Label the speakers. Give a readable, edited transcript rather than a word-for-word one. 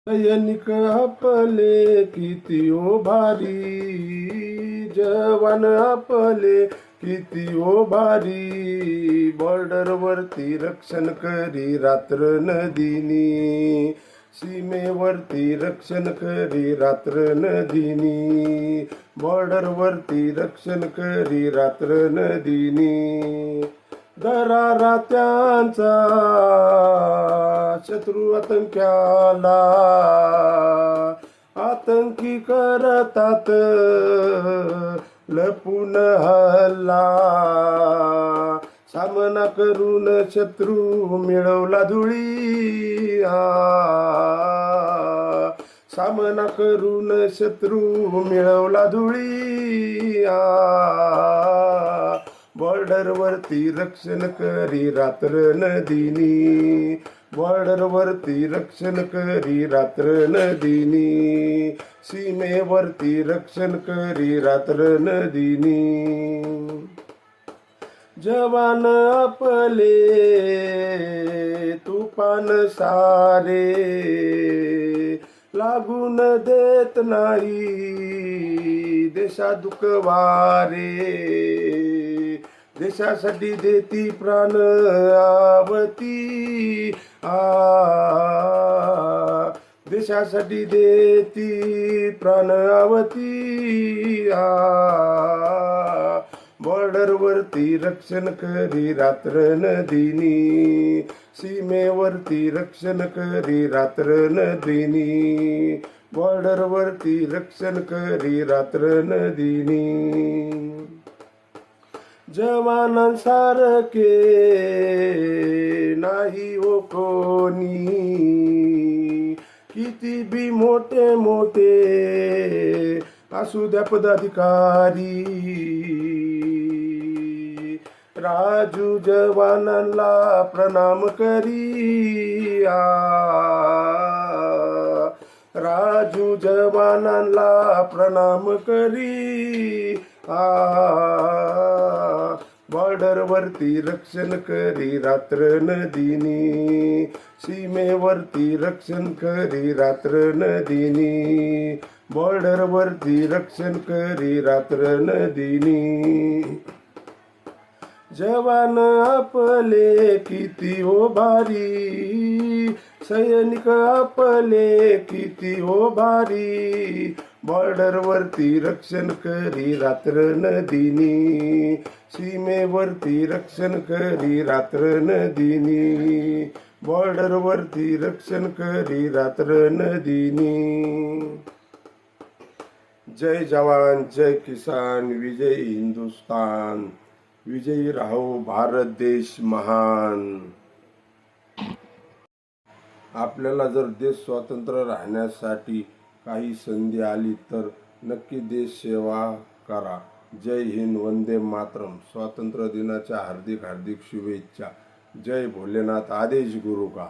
Speaker 1: सैनिक आपले किती ओ भारी, जवान आपले किती ओ भारी, बॉर्डर वरती रक्षण करी रात्र नदिनी, सीमेवरती रक्षण करी रात्र नदिनी, बॉर्डर वरती रक्षण करी रात्र नदिनी. दरारा त्यांचा शत्रू आतंक्याला आतंकी करतात लपून हल्ला, सामना करून शत्रू मिळवला धुळी, सामना करून शत्रू मिळवला धुळी. बॉर्डर वरती रक्षण करी रात्र नदिनी, बॉर्डर वरती रक्षण करी रात्र नदिनी, सीमेवरती रक्षण करी रात्र नदिनी. जवान आपले तुफान सारे लागून देत नाही देशा दुखवारे, देशासाठी देती प्राण आवती, देशासाठी देती प्राण आवती. बॉर्डर वरती रक्षण करी रात्र नदिनी, सीमेवरती रक्षण करी रात्र नदिनी, बॉर्डर वरती रक्षण करी रात्र नदिनी. जवानांसारखे नाही हो कोणी, किती बी मोठे मोठे असू द्या पदाधिकारी, राजू जवानांना प्रणाम करी, राजू जवानांना प्रणाम करी. बॉर्डर वरती रक्षण करी रात्र नदिनी, सीमेवरती रक्षण करी रात्र नदिनी, बॉर्डर वरती रक्षण करी रात्र नदिनी. जवान आपले किती ओ भारी, सैनिक आपले किती ओ भारी, बॉर्डर वरती रक्षण करी रात्र नदिनी, सीमेवरती रक्षण करी रात्र नदिनी, बॉर्डर वरती रक्षण करी रात्र नदिनी. जय जवान जय किसान, विजय हिंदुस्तान, विजयी राहो भारत देश महान. आपल्याला जर देश स्वतंत्र राहण्यासाठी काही संधी आली तर नक्की देश सेवा करा. जय हिंद, वंदे मातरम. स्वातंत्र्य दिनाच्या हार्दिक हार्दिक शुभेच्छा. जय भोलेनाथ, आदेश गुरु का.